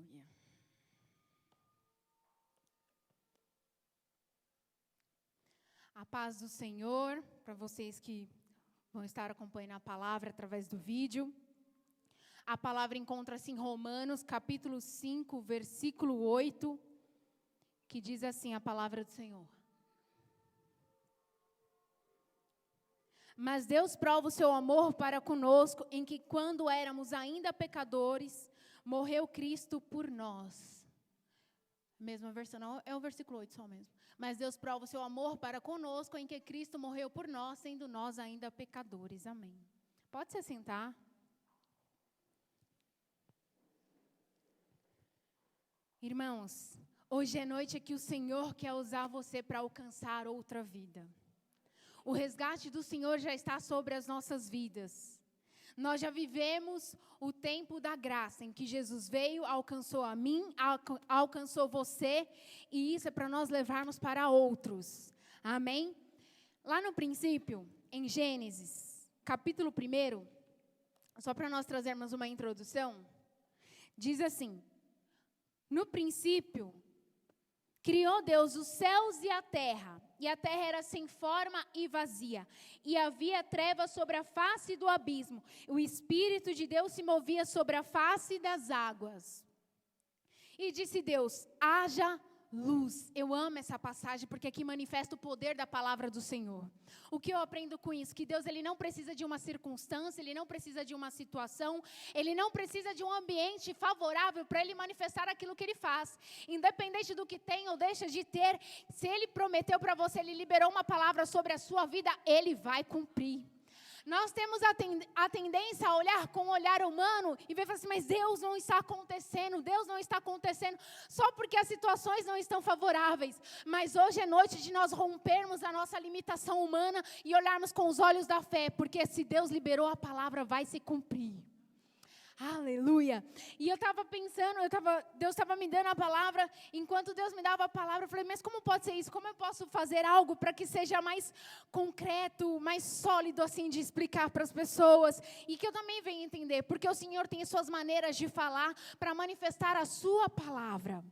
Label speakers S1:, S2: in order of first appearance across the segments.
S1: Aleluia. A paz do Senhor, para vocês que vão estar acompanhando a palavra através do vídeo. A palavra encontra-se em Romanos, capítulo 5, versículo 8, que diz assim a palavra do Senhor. Mas Deus prova o seu amor para conosco, em que quando éramos ainda pecadores, morreu Cristo por nós. Mesma versão, não, é o versículo 8 só mesmo. Mas Deus prova o seu amor para conosco, em que Cristo morreu por nós, sendo nós ainda pecadores. Amém. Pode se sentar. Irmãos, hoje é noite que o Senhor quer usar você para alcançar outra vida. O resgate do Senhor já está sobre as nossas vidas. Nós já vivemos o tempo da graça, em que Jesus veio, alcançou a mim, alcançou você, e isso é para nós levarmos para outros. Amém? Lá no princípio, em Gênesis, capítulo 1, só para nós trazermos uma introdução, diz assim: no princípio, criou Deus os céus e a terra era sem forma e vazia, e havia trevas sobre a face do abismo, o Espírito de Deus se movia sobre a face das águas. E disse Deus: haja luz. Eu amo essa passagem, porque aqui manifesta o poder da palavra do Senhor. O que eu aprendo com isso? Que Deus, Ele não precisa de uma circunstância, Ele não precisa de uma situação, Ele não precisa de um ambiente favorável para Ele manifestar aquilo que Ele faz. Independente do que tem ou deixa de ter, se Ele prometeu para você, Ele liberou uma palavra sobre a sua vida, Ele vai cumprir. Nós temos a tendência a olhar com o olhar humano e ver assim, mas Deus não está acontecendo só porque as situações não estão favoráveis. Mas hoje é noite de nós rompermos a nossa limitação humana e olharmos com os olhos da fé, porque se Deus liberou a palavra, vai se cumprir. Aleluia. E eu estava pensando, Deus estava me dando a palavra, enquanto Deus me dava a palavra, eu falei, mas como pode ser isso? Como eu posso fazer algo para que seja mais concreto, mais sólido assim de explicar para as pessoas? E que eu também venha entender, porque o Senhor tem suas maneiras de falar para manifestar a sua palavra.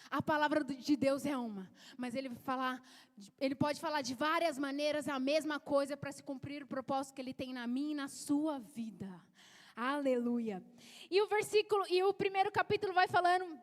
S1: A palavra de Deus é uma, mas Ele pode falar de várias maneiras a mesma coisa para se cumprir o propósito que Ele tem na minha e na sua vida. Aleluia. E o primeiro capítulo vai falando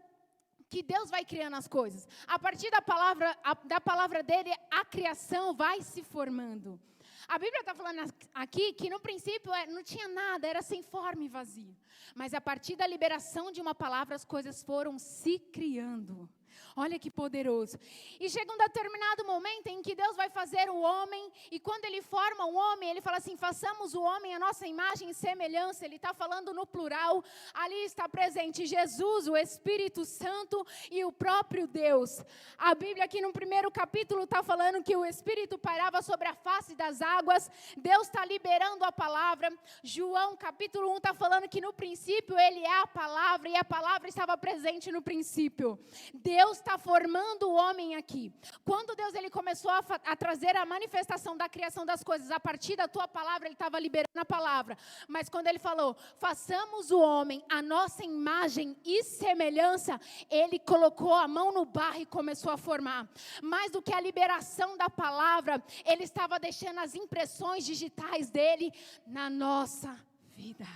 S1: que Deus vai criando as coisas. A partir da palavra dele, a criação vai se formando. A Bíblia está falando aqui que no princípio não tinha nada, era sem forma e vazio. Mas a partir da liberação de uma palavra, as coisas foram se criando. Olha que poderoso. E chega um determinado momento em que Deus vai fazer o homem, e quando Ele forma um homem, Ele fala assim, façamos o homem a nossa imagem e semelhança. Ele está falando no plural. Ali está presente Jesus, o Espírito Santo e o próprio Deus. A Bíblia aqui no primeiro capítulo está falando que o Espírito pairava sobre a face das águas. Deus está liberando a palavra. João capítulo 1 está falando que no princípio Ele é a palavra, e a palavra estava presente no princípio. Deus está formando o homem aqui. Quando Deus ele começou a trazer a manifestação da criação das coisas, a partir da tua palavra, Ele estava liberando a palavra. Mas quando Ele falou, façamos o homem a nossa imagem e semelhança, Ele colocou a mão no barro e começou a formar. Mais do que a liberação da palavra, Ele estava deixando as impressões digitais dEle na nossa vida.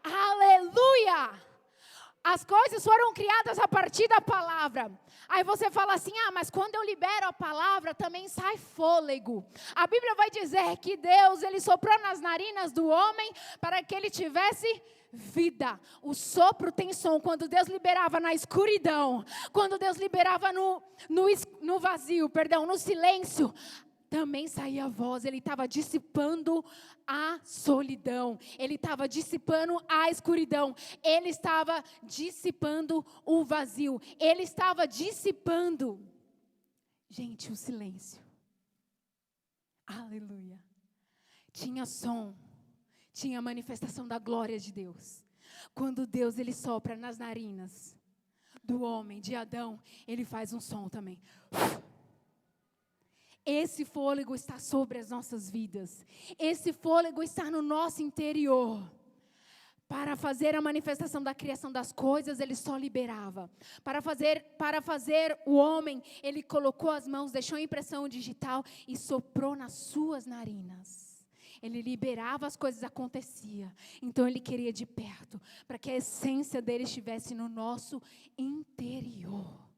S1: Aleluia! As coisas foram criadas a partir da palavra. Aí você fala assim, mas quando eu libero a palavra, também sai fôlego. A Bíblia vai dizer que Deus, Ele soprou nas narinas do homem para que ele tivesse vida. O sopro tem som. Quando Deus liberava na escuridão, quando Deus liberava no vazio, no silêncio, também saía a voz. Ele estava dissipando a solidão. Ele estava dissipando a escuridão. Ele estava dissipando o vazio. Ele estava dissipando, gente, o silêncio. Aleluia. Tinha som. Tinha manifestação da glória de Deus. Quando Deus ele sopra nas narinas do homem, de Adão, Ele faz um som também. Esse fôlego está sobre as nossas vidas. Esse fôlego está no nosso interior. Para fazer a manifestação da criação das coisas, ele só liberava. Para fazer o homem, ele colocou as mãos, deixou a impressão digital e soprou nas suas narinas. Ele liberava, as coisas aconteciam. Então ele queria de perto, para que a essência dele estivesse no nosso interior.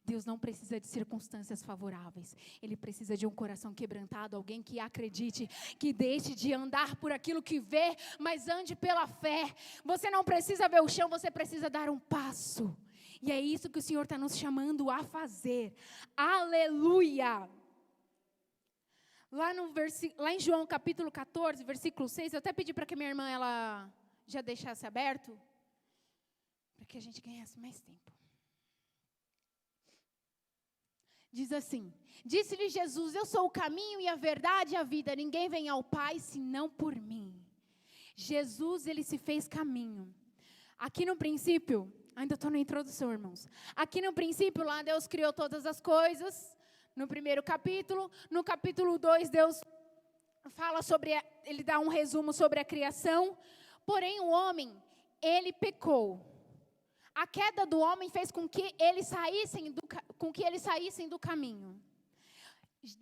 S1: Deus não precisa de circunstâncias favoráveis. Ele precisa de um coração quebrantado, alguém que acredite, que deixe de andar por aquilo que vê, mas ande pela fé. Você não precisa ver o chão, você precisa dar um passo. E é isso que o Senhor está nos chamando a fazer. Aleluia! Lá em João capítulo 14, versículo 6, eu até pedi para que minha irmã ela já deixasse aberto, para que a gente ganhasse mais tempo. Diz assim: disse-lhe Jesus, eu sou o caminho e a verdade e a vida, ninguém vem ao Pai senão por mim. Jesus, ele se fez caminho. Aqui no princípio, ainda estou na introdução, irmãos. Aqui no princípio, lá Deus criou todas as coisas, no primeiro capítulo. No capítulo 2, Deus fala ele dá um resumo sobre a criação. Porém, o homem, ele pecou. A queda do homem fez com que eles saíssem do caminho.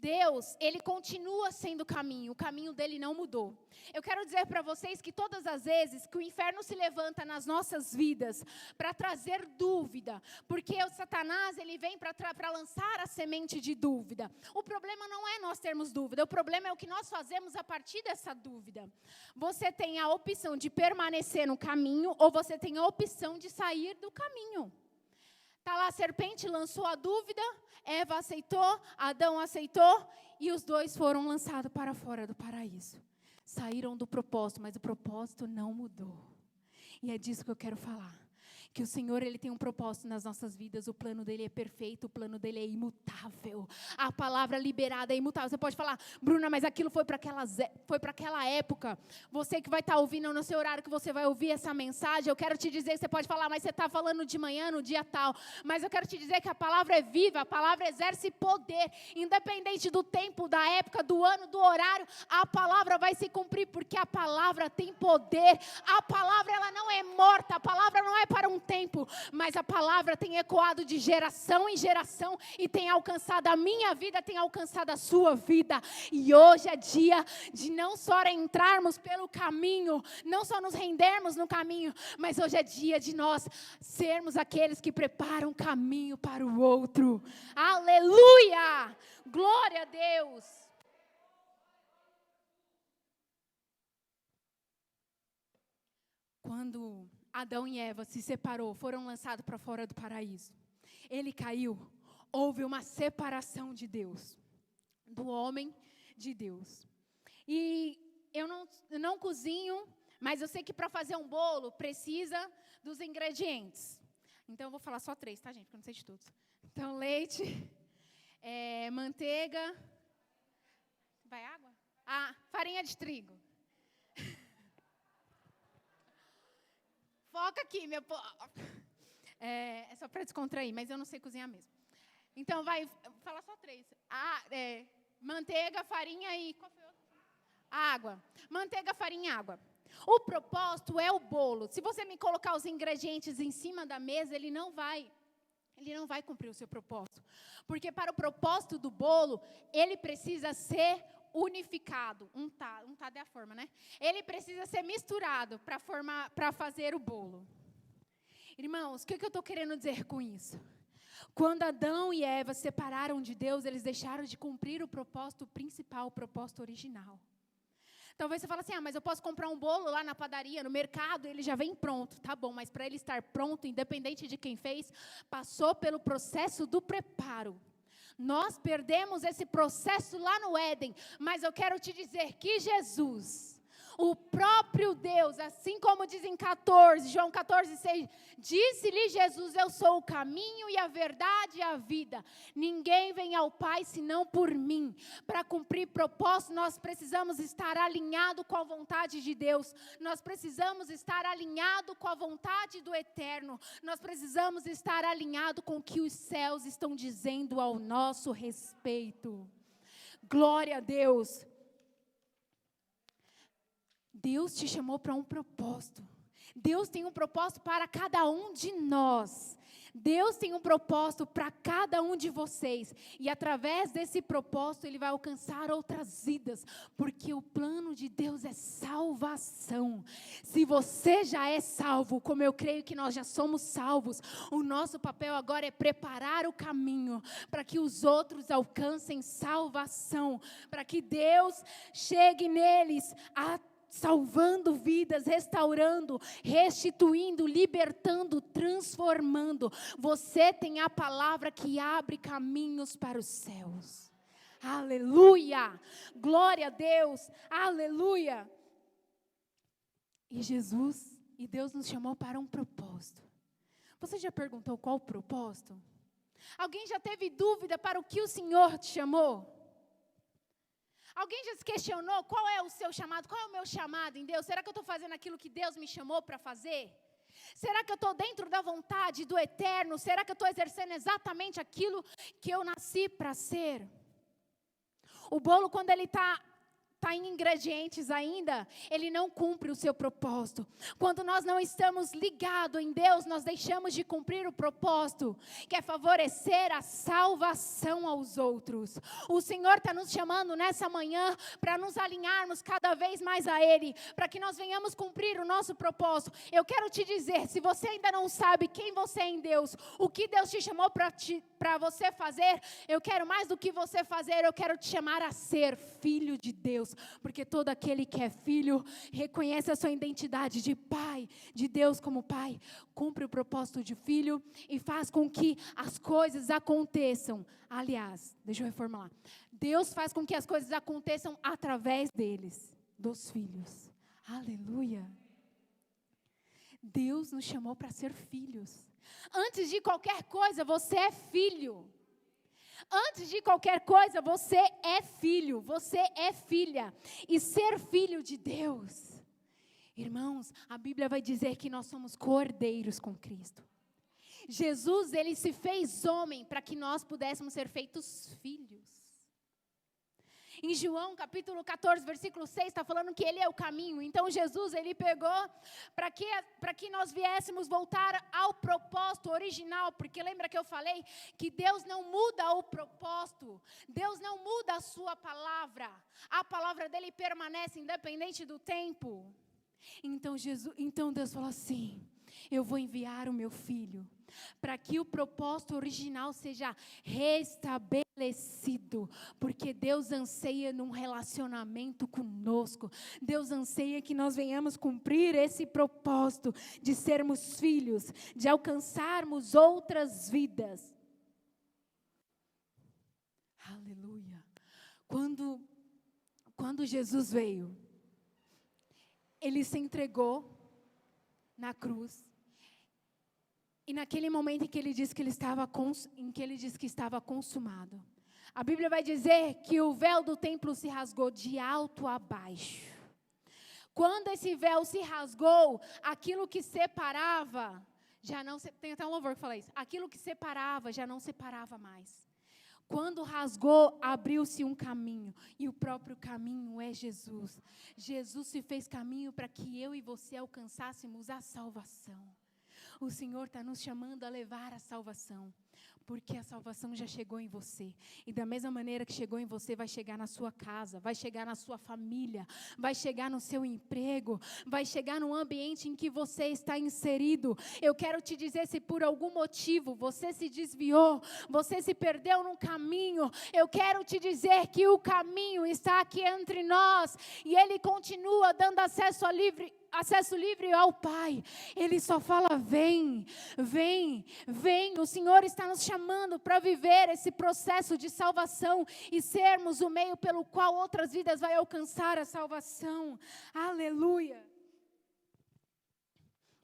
S1: Deus, ele continua sendo o caminho dele não mudou. Eu quero dizer para vocês que todas as vezes que o inferno se levanta nas nossas vidas para trazer dúvida, porque o Satanás, ele vem para lançar a semente de dúvida. O problema não é nós termos dúvida, o problema é o que nós fazemos a partir dessa dúvida. Você tem a opção de permanecer no caminho ou você tem a opção de sair do caminho. Está lá, a serpente lançou a dúvida, Eva aceitou, Adão aceitou, e os dois foram lançados para fora do paraíso. Saíram do propósito, mas o propósito não mudou. E é disso que eu quero falar. Que o Senhor, ele tem um propósito nas nossas vidas, o plano dele é perfeito, o plano dele é imutável. A palavra liberada é imutável. Você pode falar, Bruna, mas aquilo foi para aquela época. Você que vai estar ouvindo no seu horário, que você vai ouvir essa mensagem, eu quero te dizer, você pode falar, mas você está falando de manhã, no dia tal. Mas eu quero te dizer que a palavra é viva, a palavra exerce poder. Independente do tempo, da época, do ano, do horário, a palavra vai se cumprir, porque a palavra tem poder. A palavra, ela não é morta, a palavra não é para um tempo, mas a palavra tem ecoado de geração em geração e tem alcançado a minha vida, tem alcançado a sua vida. E hoje é dia de não só entrarmos pelo caminho, não só nos rendermos no caminho, mas hoje é dia de nós sermos aqueles que preparam caminho para o outro. Aleluia! Glória a Deus! Quando Adão e Eva se separou, foram lançados para fora do paraíso. Ele caiu, houve uma separação de Deus, do homem de Deus. E eu não cozinho, mas eu sei que para fazer um bolo precisa dos ingredientes. Então eu vou falar só 3, tá, gente? Porque eu não sei de todos. Então, leite, manteiga, vai água? Farinha de trigo. Foca aqui, meu povo. É só para descontrair, mas eu não sei cozinhar mesmo. Então, vai falar só 3. Manteiga, farinha e... Qual foi o outro? Água. Manteiga, farinha e água. O propósito é o bolo. Se você me colocar os ingredientes em cima da mesa, ele não vai cumprir o seu propósito. Porque para o propósito do bolo, ele precisa ser unificado. Untado é a forma, né? Ele precisa ser misturado para fazer o bolo. Irmãos, o que eu estou querendo dizer com isso? Quando Adão e Eva se separaram de Deus, eles deixaram de cumprir o propósito principal, o propósito original. Talvez você fale assim, mas eu posso comprar um bolo lá na padaria, no mercado, ele já vem pronto. Tá bom, mas para ele estar pronto, independente de quem fez, passou pelo processo do preparo. Nós perdemos esse processo lá no Éden, mas eu quero te dizer que Jesus, o próprio Deus, assim como diz em João 14:6, disse-lhe Jesus, eu sou o caminho e a verdade e a vida. Ninguém vem ao Pai senão por mim. Para cumprir propósito, nós precisamos estar alinhado com a vontade de Deus. Nós precisamos estar alinhado com a vontade do Eterno. Nós precisamos estar alinhado com o que os céus estão dizendo ao nosso respeito. Glória a Deus. Deus te chamou para um propósito. Deus tem um propósito para cada um de nós. Deus tem um propósito para cada um de vocês. E através desse propósito, Ele vai alcançar outras vidas. Porque o plano de Deus é salvação. Se você já é salvo, como eu creio que nós já somos salvos, o nosso papel agora é preparar o caminho para que os outros alcancem salvação. Para que Deus chegue neles salvando vidas, restaurando, restituindo, libertando, transformando. Você tem a palavra que abre caminhos para os céus. Aleluia! Glória a Deus! Aleluia! E Jesus e Deus nos chamou para um propósito. Você já perguntou qual o propósito? Alguém já teve dúvida para o que o Senhor te chamou? Alguém já se questionou qual é o seu chamado? Qual é o meu chamado em Deus? Será que eu estou fazendo aquilo que Deus me chamou para fazer? Será que eu estou dentro da vontade do eterno? Será que eu estou exercendo exatamente aquilo que eu nasci para ser? O bolo, quando ele está em ingredientes ainda, ele não cumpre o seu propósito. Quando nós não estamos ligados em Deus, nós deixamos de cumprir o propósito, que é favorecer a salvação aos outros. O Senhor está nos chamando nessa manhã para nos alinharmos cada vez mais a Ele, para que nós venhamos cumprir o nosso propósito. Eu quero te dizer, se você ainda não sabe quem você é em Deus, o que Deus te chamou para você fazer, eu quero mais do que você fazer, eu quero te chamar a ser filho de Deus. Porque todo aquele que é filho reconhece a sua identidade de pai, de Deus como pai, cumpre o propósito de filho e faz com que as coisas aconteçam. Aliás, deixa eu reformular. Deus faz com que as coisas aconteçam através deles, dos filhos. Aleluia. Deus nos chamou para ser filhos. Antes de qualquer coisa, você é filho. Antes de qualquer coisa, você é filho, você é filha. E ser filho de Deus, irmãos, a Bíblia vai dizer que nós somos cordeiros com Cristo. Jesus, Ele se fez homem para que nós pudéssemos ser feitos filhos. Em João capítulo 14, versículo 6, está falando que Ele é o caminho. Então Jesus, Ele pegou para que nós viéssemos voltar ao propósito original. Porque lembra que eu falei que Deus não muda o propósito. Deus não muda a sua palavra. A palavra dEle permanece independente do tempo. Então Deus falou assim, eu vou enviar o meu filho, para que o propósito original seja restabelecido, porque Deus anseia num relacionamento conosco. Deus anseia que nós venhamos cumprir esse propósito de sermos filhos, de alcançarmos outras vidas. Aleluia. Quando Jesus veio, Ele se entregou na cruz. E naquele momento em que ele disse que estava consumado, a Bíblia vai dizer que o véu do templo se rasgou de alto a baixo. Quando esse véu se rasgou, aquilo que separava, tem até um louvor que fala isso, aquilo que separava já não separava mais. Quando rasgou, abriu-se um caminho, e o próprio caminho é Jesus. Jesus se fez caminho para que eu e você alcançássemos a salvação. O Senhor está nos chamando a levar a salvação, porque a salvação já chegou em você. E da mesma maneira que chegou em você, vai chegar na sua casa, vai chegar na sua família, vai chegar no seu emprego, vai chegar no ambiente em que você está inserido. Eu quero te dizer, se por algum motivo você se desviou, você se perdeu no caminho, eu quero te dizer que o caminho está aqui entre nós, e Ele continua dando acesso livre ao Pai. Ele só fala, vem, vem, vem. O Senhor está nos chamando para viver esse processo de salvação e sermos o meio pelo qual outras vidas vão alcançar a salvação. Aleluia.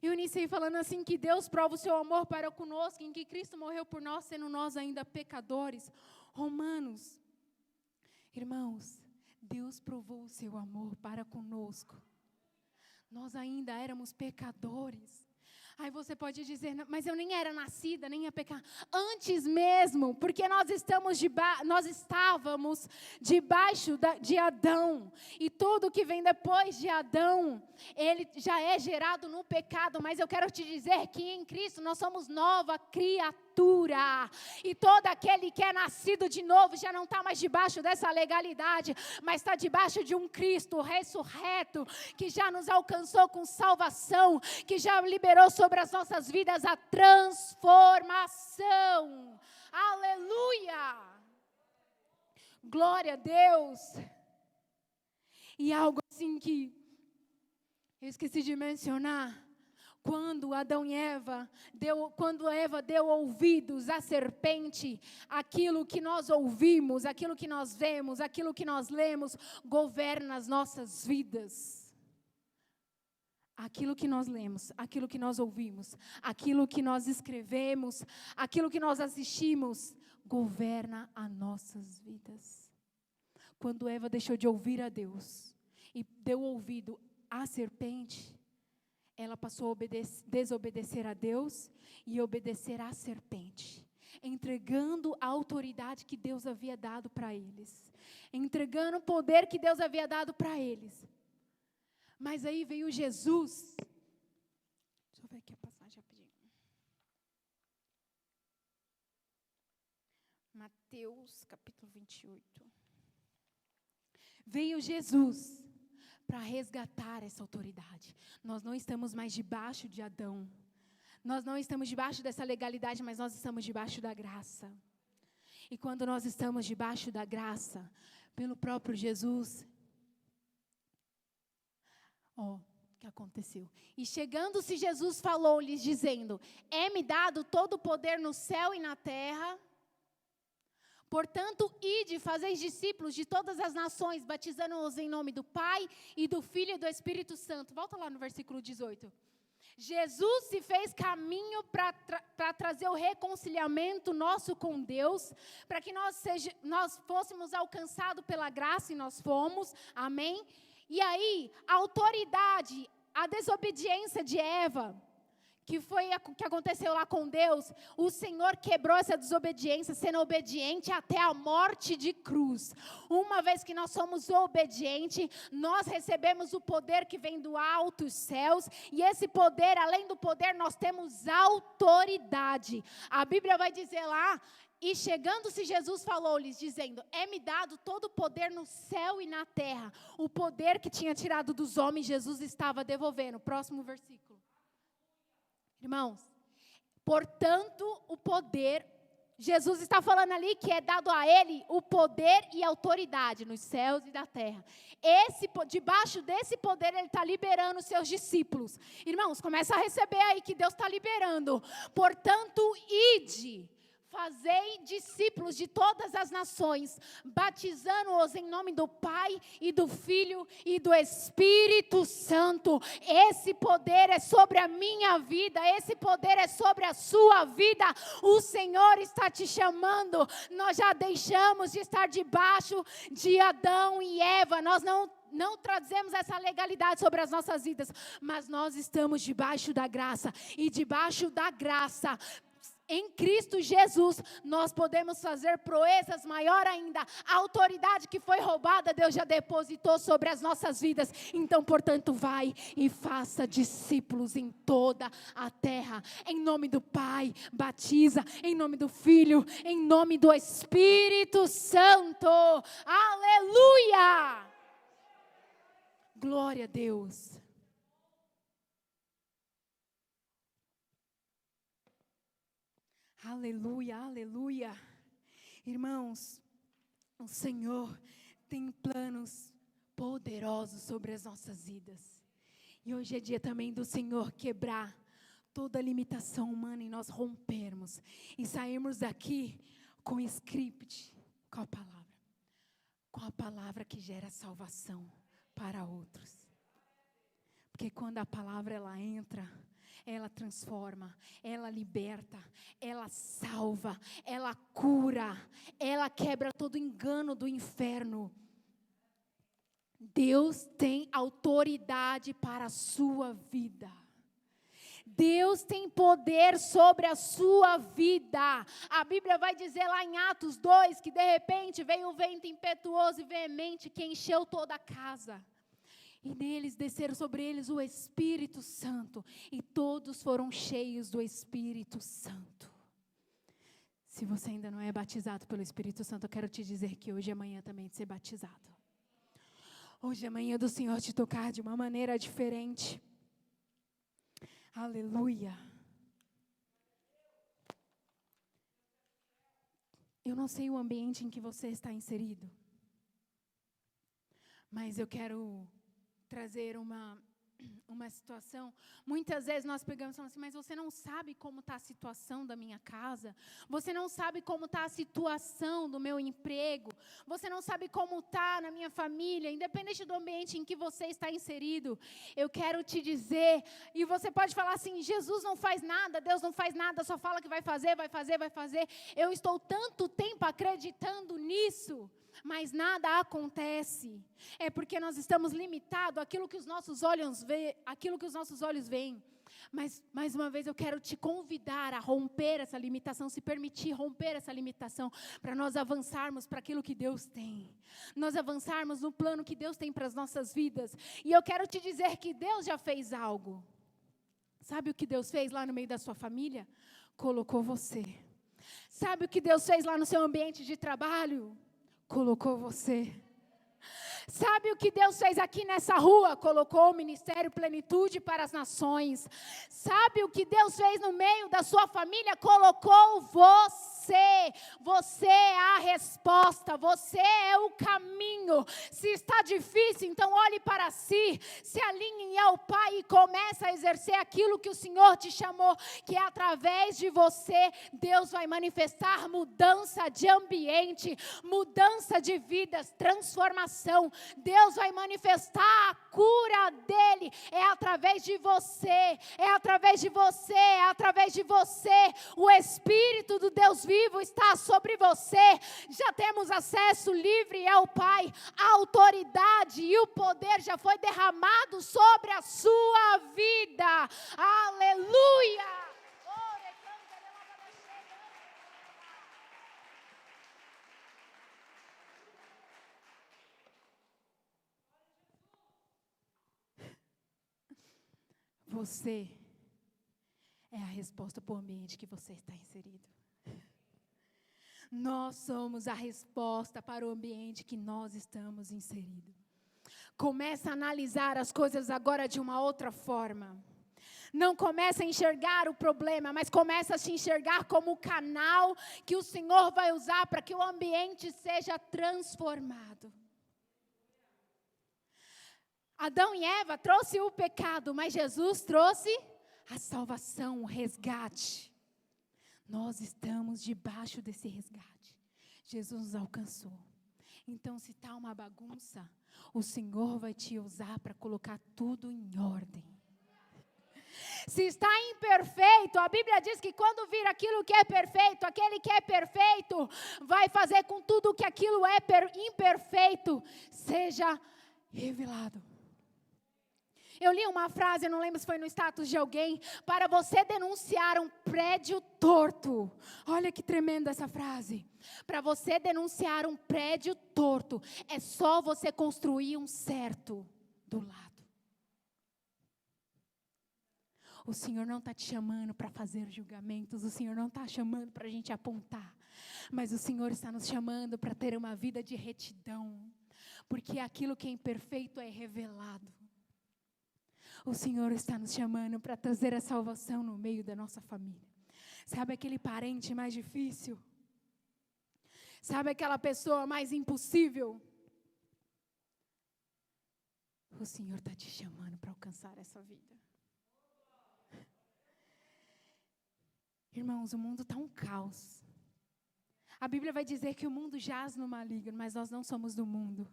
S1: Eu iniciei falando assim que Deus prova o seu amor para conosco, em que Cristo morreu por nós, sendo nós ainda pecadores. Romanos, irmãos, Deus provou o seu amor para conosco. Nós ainda éramos pecadores. Aí você pode dizer, mas eu nem era nascida, nem ia pecar. Antes mesmo, porque nós estávamos debaixo de Adão. E tudo que vem depois de Adão, ele já é gerado no pecado. Mas eu quero te dizer que em Cristo nós somos nova criatura. E todo aquele que é nascido de novo já não está mais debaixo dessa legalidade, mas está debaixo de um Cristo ressurreto, que já nos alcançou com salvação, que já liberou sobre as nossas vidas a transformação. Aleluia! Glória a Deus! E algo assim que eu esqueci de mencionar. Quando Eva deu ouvidos à serpente, aquilo que nós ouvimos, aquilo que nós vemos, aquilo que nós lemos, governa as nossas vidas. Aquilo que nós lemos, aquilo que nós ouvimos, aquilo que nós escrevemos, aquilo que nós assistimos, governa as nossas vidas. Quando Eva deixou de ouvir a Deus e deu ouvido à serpente, ela passou a desobedecer a Deus e obedecer à serpente, entregando a autoridade que Deus havia dado para eles, entregando o poder que Deus havia dado para eles. Mas aí veio Jesus. Deixa eu ver aqui a passagem rapidinho. Mateus capítulo 28. Veio Jesus para resgatar essa autoridade. Nós não estamos mais debaixo de Adão. Nós não estamos debaixo dessa legalidade, mas nós estamos debaixo da graça. E quando nós estamos debaixo da graça, pelo próprio Jesus, o que aconteceu? E chegando-se Jesus falou-lhes dizendo: é-me dado todo o poder no céu e na terra. Portanto, ide, fazeis discípulos de todas as nações, batizando-os em nome do Pai e do Filho e do Espírito Santo. Volta lá no versículo 18. Jesus se fez caminho para trazer o reconciliamento nosso com Deus, para que nós fôssemos alcançados pela graça, e nós fomos, amém? E aí, a autoridade, a desobediência de Eva, que foi o que aconteceu lá com Deus, o Senhor quebrou essa desobediência, sendo obediente até a morte de cruz. Uma vez que nós somos obedientes, nós recebemos o poder que vem do alto, os céus, e esse poder, além do poder, nós temos autoridade. A Bíblia vai dizer lá, e chegando-se Jesus falou-lhes, dizendo: é-me dado todo o poder no céu e na terra. O poder que tinha tirado dos homens, Jesus estava devolvendo. Próximo versículo. Irmãos, portanto, o poder, Jesus está falando ali que é dado a ele o poder e a autoridade nos céus e na terra. Debaixo desse poder, ele está liberando os seus discípulos. Irmãos, começa a receber aí que Deus está liberando. Portanto, ide. Fazei discípulos de todas as nações, batizando-os em nome do Pai e do Filho e do Espírito Santo. Esse poder é sobre a minha vida, esse poder é sobre a sua vida. O Senhor está te chamando. Nós já deixamos de estar debaixo de Adão e Eva. Nós não trazemos essa legalidade sobre as nossas vidas, mas nós estamos debaixo da graça. E debaixo da graça, em Cristo Jesus, nós podemos fazer proezas maior ainda. A autoridade que foi roubada, Deus já depositou sobre as nossas vidas. Então, portanto, vai e faça discípulos em toda a terra. Em nome do Pai, batiza. Em nome do Filho, em nome do Espírito Santo. Aleluia! Glória a Deus. Aleluia, aleluia. Irmãos, o Senhor tem planos poderosos sobre as nossas vidas. E hoje é dia também do Senhor quebrar toda limitação humana e nós rompermos. E sairmos daqui com script, com a palavra. Com a palavra que gera salvação para outros. Porque quando a palavra ela entra, ela transforma, ela liberta, ela salva, ela cura, ela quebra todo engano do inferno. Deus tem autoridade para a sua vida. Deus tem poder sobre a sua vida. A Bíblia vai dizer lá em Atos 2 que de repente veio um vento impetuoso e veemente que encheu toda a casa. E neles desceram sobre eles o Espírito Santo. E todos foram cheios do Espírito Santo. Se você ainda não é batizado pelo Espírito Santo, eu quero te dizer que hoje é amanhã também de ser batizado. Hoje é amanhã do Senhor te tocar de uma maneira diferente. Aleluia. Eu não sei o ambiente em que você está inserido, mas eu quero trazer uma situação. Muitas vezes nós pegamos e falamos assim, mas você não sabe como está a situação da minha casa, você não sabe como está a situação do meu emprego, você não sabe como está na minha família, independente do ambiente em que você está inserido. Eu quero te dizer, e você pode falar assim, Jesus não faz nada, Deus não faz nada, só fala que vai fazer. Eu estou tanto tempo acreditando nisso, mas nada acontece. É porque nós estamos limitados àquilo que os nossos olhos veem. Mas, mais uma vez, eu quero te convidar a romper essa limitação, se permitir romper essa limitação, para nós avançarmos para aquilo que Deus tem. Nós avançarmos no plano que Deus tem para as nossas vidas. E eu quero te dizer que Deus já fez algo. Sabe o que Deus fez lá no meio da sua família? Colocou você. Sabe o que Deus fez lá no seu ambiente de trabalho? Colocou você. Sabe o que Deus fez aqui nessa rua? Colocou o Ministério Plenitude para as Nações. Sabe o que Deus fez no meio da sua família? Colocou você. Você é a resposta, você é o caminho. Se está difícil, então olhe para si, se alinhe ao Pai e comece a exercer aquilo que o Senhor te chamou, que é através de você, Deus vai manifestar mudança de ambiente, mudança de vidas, transformação. Deus vai manifestar a cura dele, é através de você, é através de você, é através de você. O Espírito do Deus vivo está sobre você. Já temos acesso livre ao Pai. A autoridade e o poder já foi derramado sobre a sua vida. Aleluia! Você é a resposta para o ambiente que você está inserido. Nós somos a resposta para o ambiente que nós estamos inseridos. Começa a analisar as coisas agora de uma outra forma. Não começa a enxergar o problema, mas começa a se enxergar como o canal que o Senhor vai usar para que o ambiente seja transformado. Adão e Eva trouxe o pecado, mas Jesus trouxe a salvação, o resgate. Nós estamos debaixo desse resgate. Jesus nos alcançou. Então, se está uma bagunça, o Senhor vai te usar para colocar tudo em ordem. Se está imperfeito, a Bíblia diz que quando vir aquilo que é perfeito, aquele que é perfeito vai fazer com tudo que aquilo é imperfeito seja revelado. Eu li uma frase, eu não lembro se foi no status de alguém, para você denunciar um prédio torto. Olha que tremenda essa frase. Para você denunciar um prédio torto, é só você construir um certo do lado. O Senhor não está te chamando para fazer julgamentos, o Senhor não está chamando para a gente apontar, mas o Senhor está nos chamando para ter uma vida de retidão, porque aquilo que é imperfeito é revelado. O Senhor está nos chamando para trazer a salvação no meio da nossa família. Sabe aquele parente mais difícil? Sabe aquela pessoa mais impossível? O Senhor está te chamando para alcançar essa vida. Irmãos, o mundo está um caos. A Bíblia vai dizer que o mundo jaz no maligno, mas nós não somos do mundo.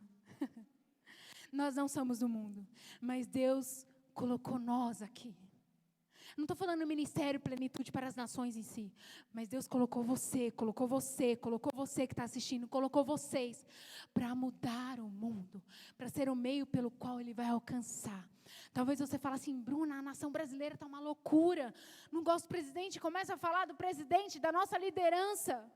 S1: Nós não somos do mundo, mas Deus colocou nós aqui. Não estou falando ministério, plenitude para as nações em si. Mas Deus colocou você que está assistindo, colocou vocês para mudar o mundo, para ser o meio pelo qual Ele vai alcançar. Talvez você fale assim, Bruna, a nação brasileira está uma loucura. Não gosto do presidente, começa a falar do presidente, da nossa liderança.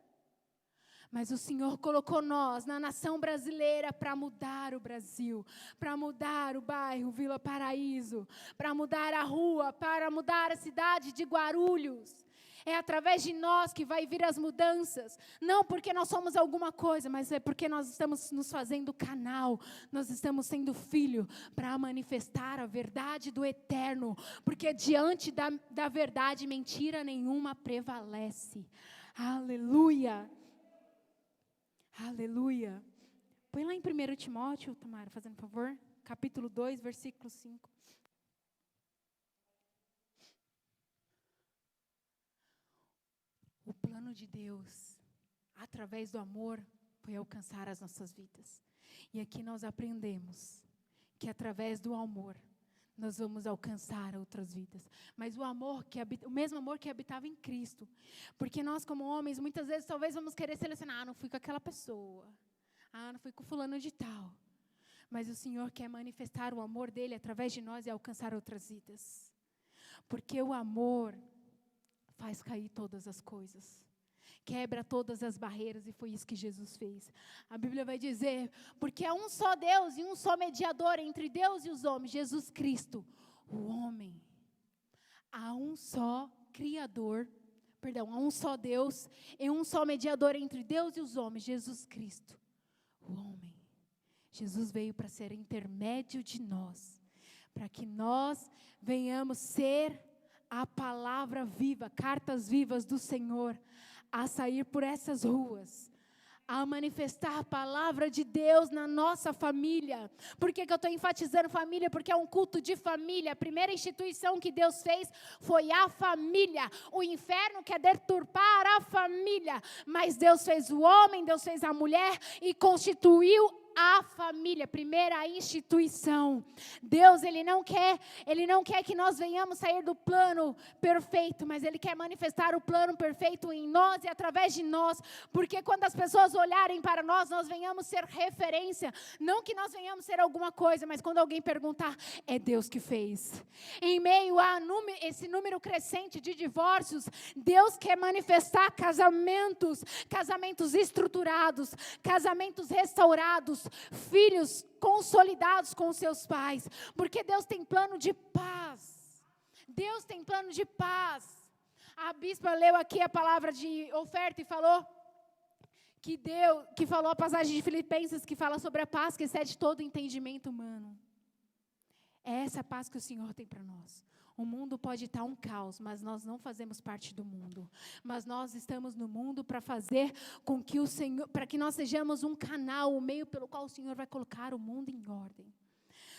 S1: Mas o Senhor colocou nós, na nação brasileira, para mudar o Brasil, para mudar o bairro Vila Paraíso, para mudar a rua, para mudar a cidade de Guarulhos. É através de nós que vai vir as mudanças, não porque nós somos alguma coisa, mas é porque nós estamos nos fazendo canal, nós estamos sendo filho para manifestar a verdade do eterno, porque diante da verdade, mentira nenhuma prevalece. Aleluia! Aleluia. Põe lá em 1 Timóteo, Tamara, fazendo favor. Capítulo 2, versículo 5. O plano de Deus, através do amor, foi alcançar as nossas vidas. E aqui nós aprendemos que através do amor, nós vamos alcançar outras vidas. Mas o mesmo amor que habitava em Cristo. Porque nós, como homens, muitas vezes, talvez vamos querer selecionar. Não fui com aquela pessoa. Não fui com fulano de tal. Mas o Senhor quer manifestar o amor dEle através de nós e alcançar outras vidas. Porque o amor faz cair todas as coisas. Quebra todas as barreiras, e foi isso que Jesus fez. A Bíblia vai dizer, porque há um só Deus e um só mediador entre Deus e os homens, Jesus Cristo, o homem. Há um só Criador, há um só Deus e um só mediador entre Deus e os homens, Jesus Cristo, o homem. Jesus veio para ser intermédio de nós, para que nós venhamos ser a palavra viva, cartas vivas do Senhor, a sair por essas ruas, a manifestar a palavra de Deus na nossa família. Por que eu estou enfatizando família? Porque é um culto de família. A primeira instituição que Deus fez foi a família. O inferno quer deturpar a família, mas Deus fez o homem, Deus fez a mulher e constituiu a família, primeira instituição. Deus, Ele não quer que nós venhamos sair do plano perfeito, mas Ele quer manifestar o plano perfeito em nós e através de nós, porque quando as pessoas olharem para nós, nós venhamos ser referência, não que nós venhamos ser alguma coisa, mas quando alguém perguntar, é Deus que fez. Em meio a esse número crescente de divórcios, Deus quer manifestar casamentos estruturados, casamentos restaurados, filhos consolidados com seus pais, porque Deus tem plano de paz. Deus tem plano de paz. A bispa leu aqui a palavra de oferta e falou que falou a passagem de Filipenses que fala sobre a paz que excede todo entendimento humano. É essa paz que o Senhor tem para nós. O mundo pode estar um caos, mas nós não fazemos parte do mundo. Mas nós estamos no mundo para fazer com que o Senhor, para que nós sejamos um canal, o meio pelo qual o Senhor vai colocar o mundo em ordem.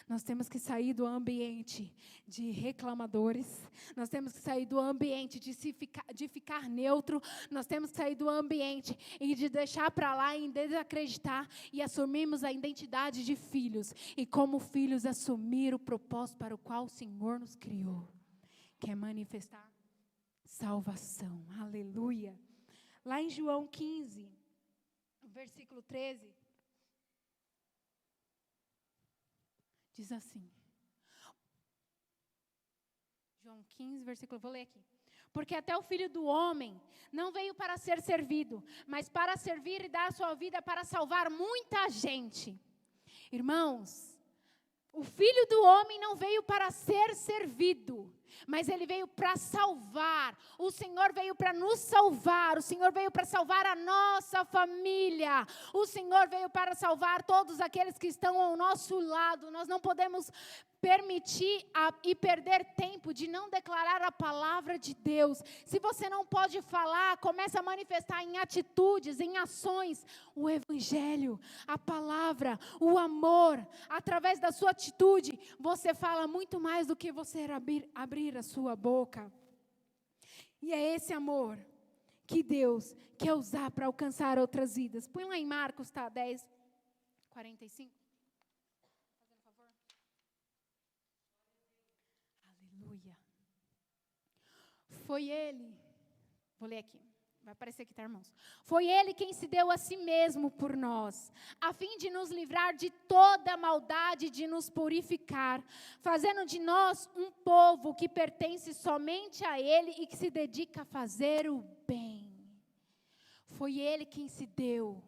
S1: Nós temos que sair do ambiente de reclamadores. Nós temos que sair do ambiente de ficar neutro. Nós temos que sair do ambiente e de deixar para lá em desacreditar e assumirmos a identidade de filhos. E como filhos assumir o propósito para o qual o Senhor nos criou. Que é manifestar salvação. Aleluia. Lá em João 15, versículo 13. Diz assim, João 15, versículo, vou ler aqui. Porque até o Filho do Homem não veio para ser servido, mas para servir e dar a sua vida para salvar muita gente. Irmãos, o Filho do Homem não veio para ser servido, mas Ele veio para salvar. O Senhor veio para nos salvar. O Senhor veio para salvar a nossa família. O Senhor veio para salvar todos aqueles que estão ao nosso lado. Nós não podemos permitir e perder tempo de não declarar a palavra de Deus. Se você não pode falar, comece a manifestar em atitudes, em ações, o evangelho, a palavra, o amor. Através da sua atitude, você fala muito mais do que você abrir a sua boca. E é esse amor que Deus quer usar para alcançar outras vidas. Põe lá em Marcos, 10, 45. Aleluia. Foi Ele. Vou ler aqui. Vai aparecer aqui, tá, irmãos? Foi Ele quem se deu a si mesmo por nós, a fim de nos livrar de toda maldade, de nos purificar, fazendo de nós um povo que pertence somente a Ele e que se dedica a fazer o bem. Foi Ele quem se deu.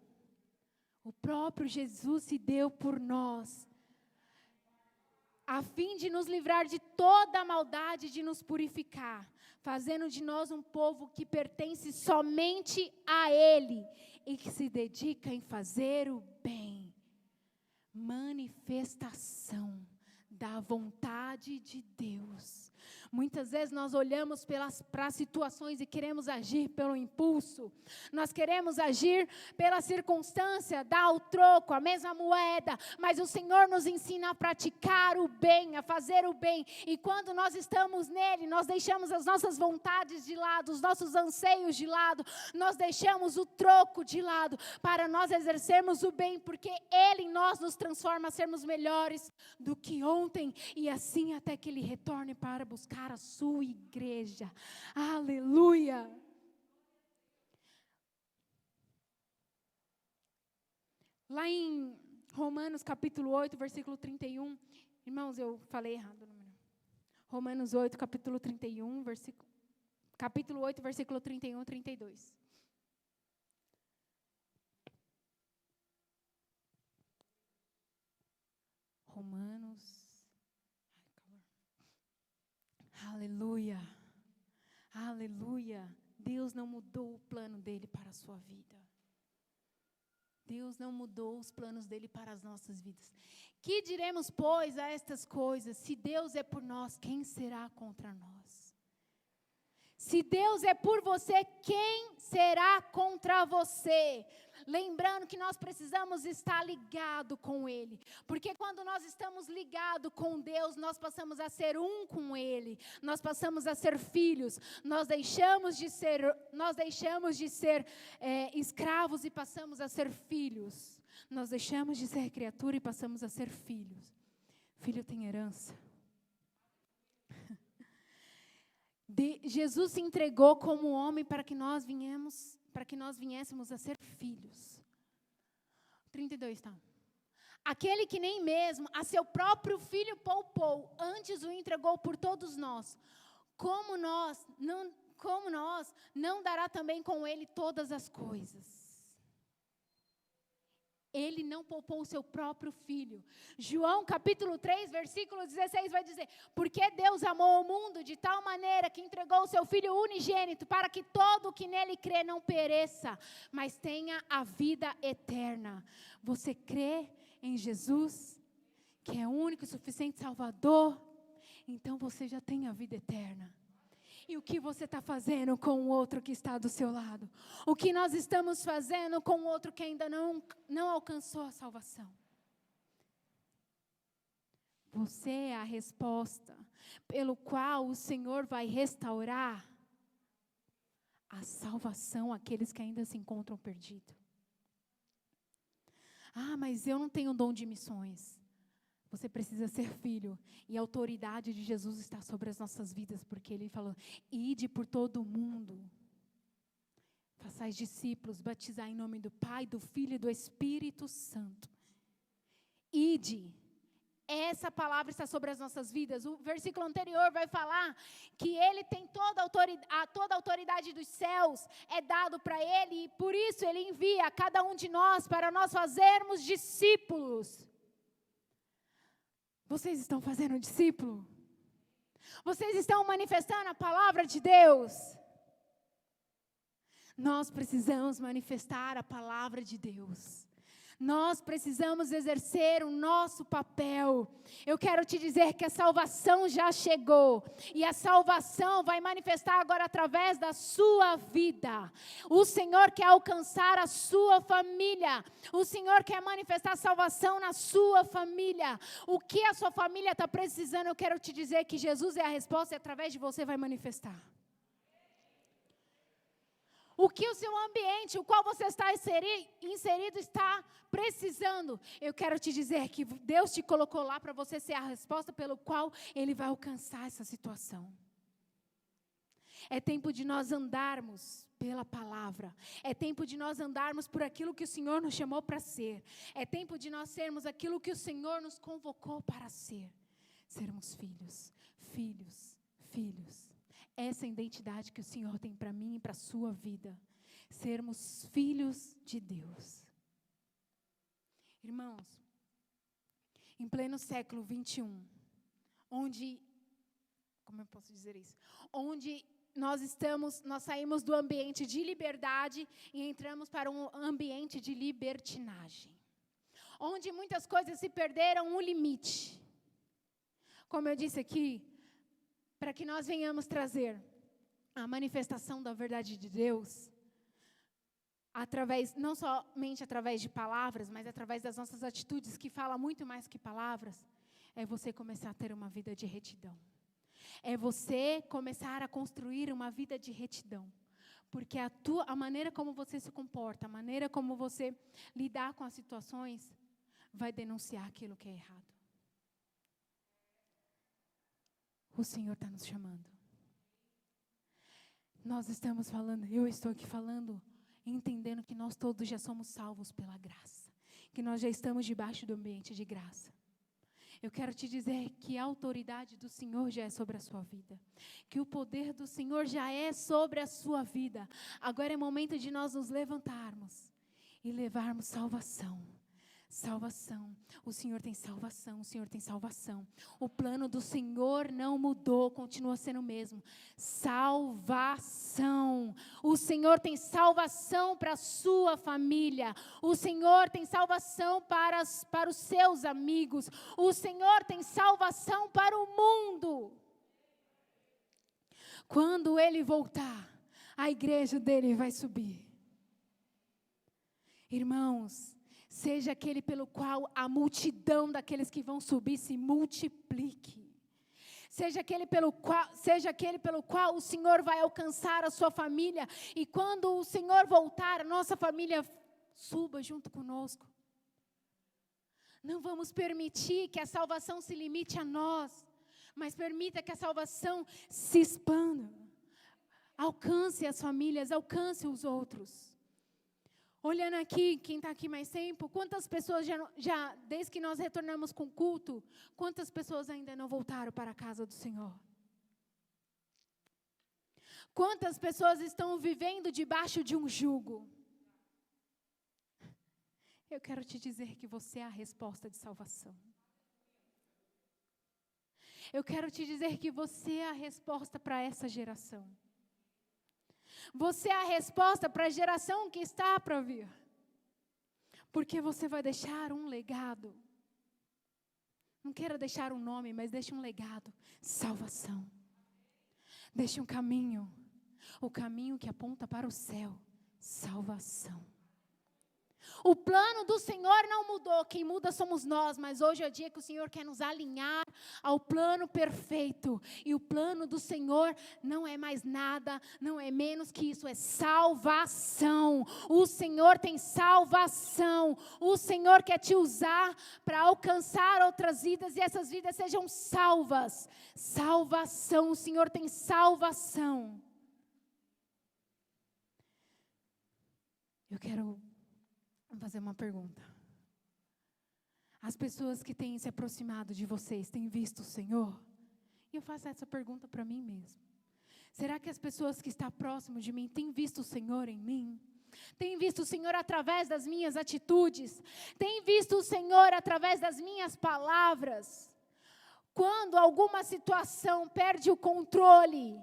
S1: O próprio Jesus se deu por nós, a fim de nos livrar de toda a maldade, de nos purificar, fazendo de nós um povo que pertence somente a Ele e que se dedica em fazer o bem. Manifestação da vontade de Deus. Muitas vezes nós olhamos para as situações e queremos agir pelo impulso. Nós queremos agir pela circunstância, dar o troco, a mesma moeda. Mas o Senhor nos ensina a praticar o bem, a fazer o bem. E quando nós estamos nele, nós deixamos as nossas vontades de lado, os nossos anseios de lado. Nós deixamos o troco de lado para nós exercermos o bem. Porque Ele em nós nos transforma a sermos melhores do que ontem. E assim até que Ele retorne para buscar a sua igreja. Aleluia! Lá em Romanos capítulo 8, versículo 31, irmãos, eu falei errado o número. Romanos 8, capítulo 31, capítulo 8, versículo 31 e 32. Romanos. Aleluia, aleluia. Deus não mudou o plano dele para a sua vida. Deus não mudou os planos dele para as nossas vidas. Que diremos, pois, a estas coisas? Se Deus é por nós, quem será contra nós? Se Deus é por você, quem será contra você? Lembrando que nós precisamos estar ligados com Ele. Porque quando nós estamos ligados com Deus, nós passamos a ser um com Ele. Nós passamos a ser filhos. Nós deixamos de ser escravos e passamos a ser filhos. Nós deixamos de ser criatura e passamos a ser filhos. Filho tem herança. Jesus se entregou como homem para que nós viéssemos a ser filhos. 32, tá? Aquele que nem mesmo a seu próprio filho poupou, antes o entregou por todos nós. Como nós não dará também com ele todas as coisas? Ele não poupou o seu próprio filho. João capítulo 3, versículo 16 vai dizer: porque Deus amou o mundo de tal maneira que entregou o seu Filho unigênito, para que todo o que nele crê não pereça, mas tenha a vida eterna. Você crê em Jesus, que é o único e suficiente Salvador? Então você já tem a vida eterna. E o que você está fazendo com o outro que está do seu lado? O que nós estamos fazendo com o outro que ainda não alcançou a salvação? Você é a resposta pelo qual o Senhor vai restaurar a salvação àqueles que ainda se encontram perdidos. Ah, mas eu não tenho dom de missões. Você precisa ser filho, e a autoridade de Jesus está sobre as nossas vidas, porque Ele falou: ide por todo o mundo, façais discípulos, batizai em nome do Pai, do Filho e do Espírito Santo. Ide, essa palavra está sobre as nossas vidas. O versículo anterior vai falar que Ele tem toda a autoridade dos céus, é dado para Ele, e por isso Ele envia a cada um de nós para nós fazermos discípulos. Vocês estão fazendo discípulo? Vocês estão manifestando a palavra de Deus? Nós precisamos manifestar a palavra de Deus. Nós precisamos exercer o nosso papel. Eu quero te dizer que a salvação já chegou. E a salvação vai manifestar agora através da sua vida. O Senhor quer alcançar a sua família. O Senhor quer manifestar salvação na sua família. O que a sua família está precisando, eu quero te dizer que Jesus é a resposta e através de você vai manifestar. O que o seu ambiente, o qual você está inserido, está precisando. Eu quero te dizer que Deus te colocou lá para você ser a resposta pelo qual Ele vai alcançar essa situação. É tempo de nós andarmos pela palavra. É tempo de nós andarmos por aquilo que o Senhor nos chamou para ser. É tempo de nós sermos aquilo que o Senhor nos convocou para ser. Sermos filhos, filhos, filhos. Essa é a identidade que o Senhor tem para mim e para a sua vida. Sermos filhos de Deus. Irmãos, em pleno século 21, onde, como eu posso dizer isso? Onde nós saímos do ambiente de liberdade e entramos para um ambiente de libertinagem. Onde muitas coisas se perderam o limite. Como eu disse aqui, para que nós venhamos trazer a manifestação da verdade de Deus, não somente através de palavras, mas através das nossas atitudes, que fala muito mais que palavras, é você começar a ter uma vida de retidão. É você começar a construir uma vida de retidão. Porque a maneira como você se comporta, a maneira como você lidar com as situações, vai denunciar aquilo que é errado. O Senhor está nos chamando. Nós estamos falando, eu estou aqui falando, entendendo que nós todos já somos salvos pela graça. Que nós já estamos debaixo do ambiente de graça. Eu quero te dizer que a autoridade do Senhor já é sobre a sua vida. Que o poder do Senhor já é sobre a sua vida. Agora é momento de nós nos levantarmos e levarmos salvação. Salvação. O Senhor tem salvação, o Senhor tem salvação. O plano do Senhor não mudou, continua sendo o mesmo. Salvação. O Senhor tem salvação para a sua família. O Senhor tem salvação para os seus amigos. O Senhor tem salvação para o mundo. Quando Ele voltar, a igreja dele vai subir. Irmãos, seja aquele pelo qual a multidão daqueles que vão subir se multiplique. Seja aquele pelo qual o Senhor vai alcançar a sua família. E quando o Senhor voltar, a nossa família suba junto conosco. Não vamos permitir que a salvação se limite a nós, mas permita que a salvação se expanda. Alcance as famílias, alcance os outros. Olhando aqui, quem está aqui mais tempo, quantas pessoas já, desde que nós retornamos com o culto, quantas pessoas ainda não voltaram para a casa do Senhor? Quantas pessoas estão vivendo debaixo de um jugo? Eu quero te dizer que você é a resposta de salvação. Eu quero te dizer que você é a resposta para essa geração. Você é a resposta para a geração que está para vir. Porque você vai deixar um legado. Não quero deixar um nome, mas deixe um legado. Salvação. Deixe um caminho. O caminho que aponta para o céu. Salvação. O plano do Senhor não mudou, quem muda somos nós, mas hoje é o dia que o Senhor quer nos alinhar ao plano perfeito, e o plano do Senhor não é mais nada, não é menos que isso, é salvação. O Senhor tem salvação, o Senhor quer te usar para alcançar outras vidas, e essas vidas sejam salvas. Salvação, o Senhor tem salvação. Eu quero fazer uma pergunta. As pessoas que têm se aproximado de vocês têm visto o Senhor? E eu faço essa pergunta para mim mesmo. Será que as pessoas que estão próximo de mim têm visto o Senhor em mim? Têm visto o Senhor através das minhas atitudes? Têm visto o Senhor através das minhas palavras? Quando alguma situação perde o controle,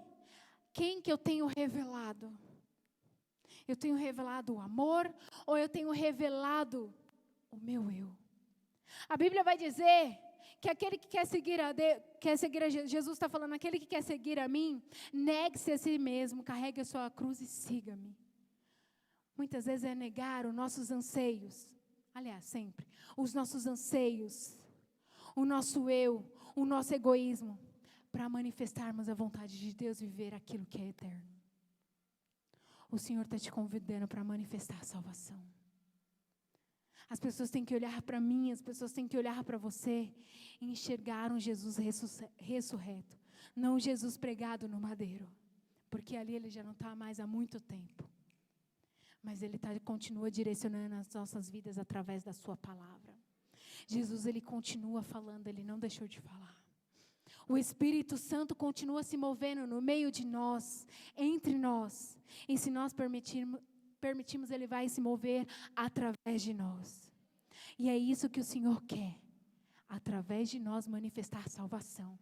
S1: quem que eu tenho revelado? Eu tenho revelado o amor ou eu tenho revelado o meu eu? A Bíblia vai dizer que aquele que quer seguir a Jesus está falando, aquele que quer seguir a mim, negue-se a si mesmo, carregue a sua cruz e siga-me. Muitas vezes é negar os nossos anseios, aliás, sempre, os nossos anseios, o nosso eu, o nosso egoísmo, para manifestarmos a vontade de Deus e viver aquilo que é eterno. O Senhor está te convidando para manifestar a salvação. As pessoas têm que olhar para mim, as pessoas têm que olhar para você e enxergar um Jesus ressurreto, não um Jesus pregado no madeiro, porque ali Ele já não está mais há muito tempo. Mas Ele continua direcionando as nossas vidas através da sua palavra. Jesus, Ele continua falando, Ele não deixou de falar. O Espírito Santo continua se movendo no meio de nós, entre nós. E se nós permitirmos, Ele vai se mover através de nós. E é isso que o Senhor quer, através de nós manifestar salvação.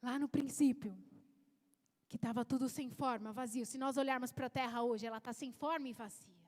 S1: Lá no princípio, que estava tudo sem forma, vazio. Se nós olharmos para a terra hoje, ela está sem forma e vazia.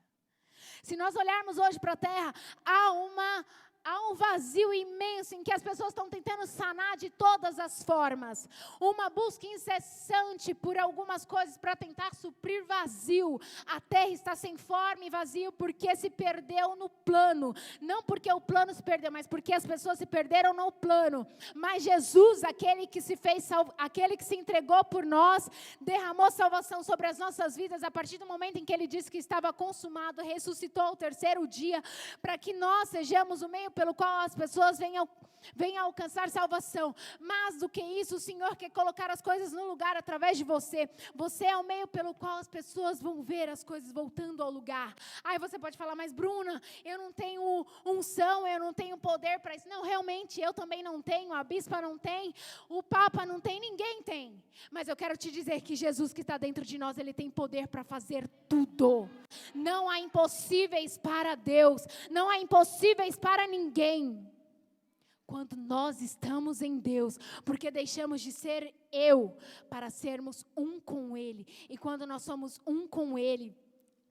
S1: Se nós olharmos hoje para a terra, há um vazio imenso em que as pessoas estão tentando sanar de todas as formas. Uma busca incessante por algumas coisas para tentar suprir vazio. A terra está sem forma e vazio porque se perdeu no plano. Não porque o plano se perdeu, mas porque as pessoas se perderam no plano. Mas Jesus, aquele que se entregou por nós, derramou salvação sobre as nossas vidas a partir do momento em que Ele disse que estava consumado, ressuscitou ao terceiro dia, para que nós sejamos o meio pelo qual as pessoas venham alcançar salvação. Mais do que isso, o Senhor quer colocar as coisas no lugar através de você. Você é o meio pelo qual as pessoas vão ver as coisas voltando ao lugar. Aí você pode falar, mas Bruna, eu não tenho unção, eu não tenho poder para isso. Não, realmente, eu também não tenho, a bispa não tem, o Papa não tem, ninguém tem. Mas eu quero te dizer que Jesus que está dentro de nós, Ele tem poder para fazer tudo. Não há impossíveis para Deus, não há impossíveis para ninguém. Quando nós estamos em Deus, porque deixamos de ser eu para sermos um com Ele. E quando nós somos um com Ele,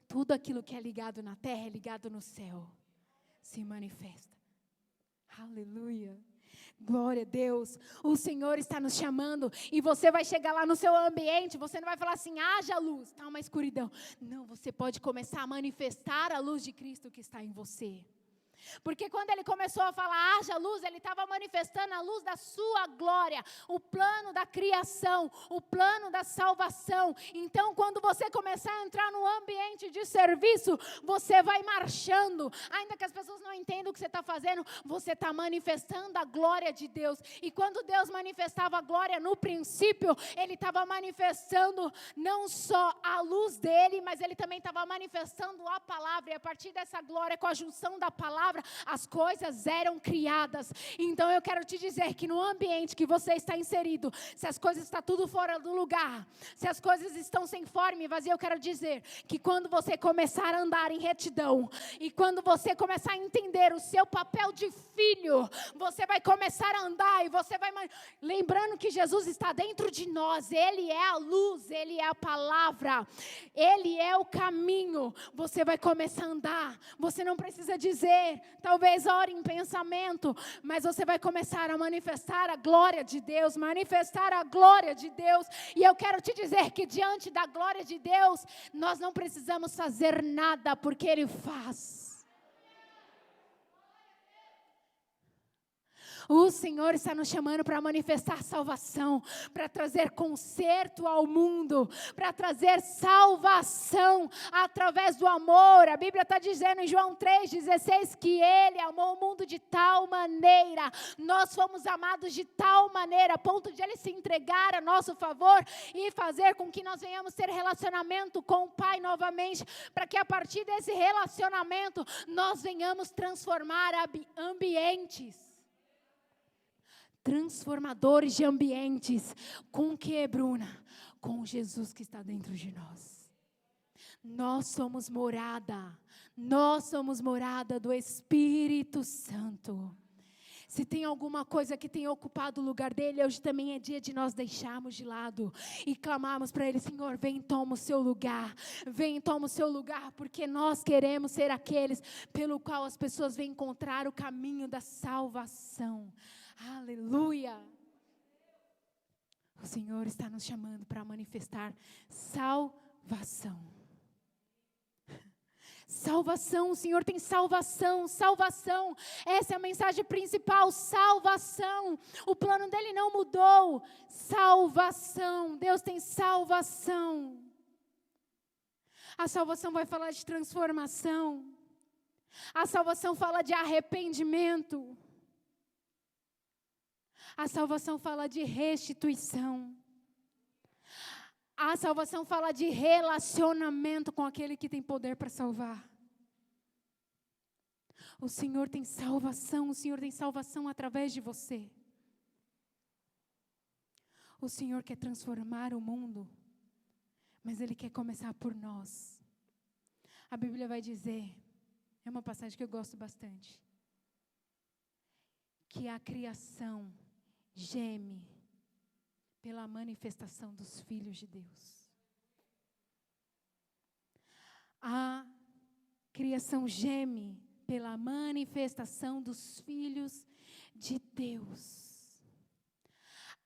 S1: tudo aquilo que é ligado na terra é ligado no céu. Se manifesta. Aleluia. Glória a Deus. O Senhor está nos chamando e você vai chegar lá no seu ambiente, você não vai falar assim, haja luz, está uma escuridão. Não, você pode começar a manifestar a luz de Cristo que está em você. Porque quando Ele começou a falar, haja luz, Ele estava manifestando a luz da sua glória, o plano da criação, o plano da salvação. Então, quando você começar a entrar no ambiente de serviço, você vai marchando, ainda que as pessoas não entendam o que você está fazendo, você está manifestando a glória de Deus. E quando Deus manifestava a glória no princípio, Ele estava manifestando não só a luz dEle, mas Ele também estava manifestando a palavra, e a partir dessa glória, com a junção da palavra, as coisas eram criadas. Então eu quero te dizer que no ambiente que você está inserido, se as coisas estão tudo fora do lugar, se as coisas estão sem forma e vazia, eu quero dizer que quando você começar a andar em retidão, e quando você começar a entender o seu papel de filho, você vai começar a andar, e você vai, lembrando que Jesus está dentro de nós, Ele é a luz, Ele é a palavra, Ele é o caminho, você vai começar a andar, você não precisa dizer, talvez ore em pensamento, mas você vai começar a manifestar a glória de Deus, manifestar a glória de Deus. E eu quero te dizer que diante da glória de Deus, nós não precisamos fazer nada, porque Ele faz. O Senhor está nos chamando para manifestar salvação, para trazer conserto ao mundo, para trazer salvação através do amor. A Bíblia está dizendo em João 3,16 que Ele amou o mundo de tal maneira, nós fomos amados de tal maneira, a ponto de Ele se entregar a nosso favor e fazer com que nós venhamos ter relacionamento com o Pai novamente, para que a partir desse relacionamento nós venhamos transformar ambientes. Transformadores de ambientes. Com o que, Bruna? Com Jesus que está dentro de nós. Nós somos morada do Espírito Santo. Se tem alguma coisa que tem ocupado o lugar dele, hoje também é dia de nós deixarmos de lado e clamarmos para ele, Senhor, vem e toma o seu lugar, vem e toma o seu lugar, porque nós queremos ser aqueles pelo qual as pessoas vêm encontrar o caminho da salvação. Aleluia! O Senhor está nos chamando para manifestar salvação. Salvação, o Senhor tem salvação, salvação. Essa é a mensagem principal, salvação. O plano dele não mudou. Salvação, Deus tem salvação. A salvação vai falar de transformação. A salvação fala de arrependimento. A salvação fala de restituição. A salvação fala de relacionamento com aquele que tem poder para salvar. O Senhor tem salvação através de você. O Senhor quer transformar o mundo, mas Ele quer começar por nós. A Bíblia vai dizer, é uma passagem que eu gosto bastante, que a criação geme pela manifestação dos filhos de Deus. A criação geme pela manifestação dos filhos de Deus.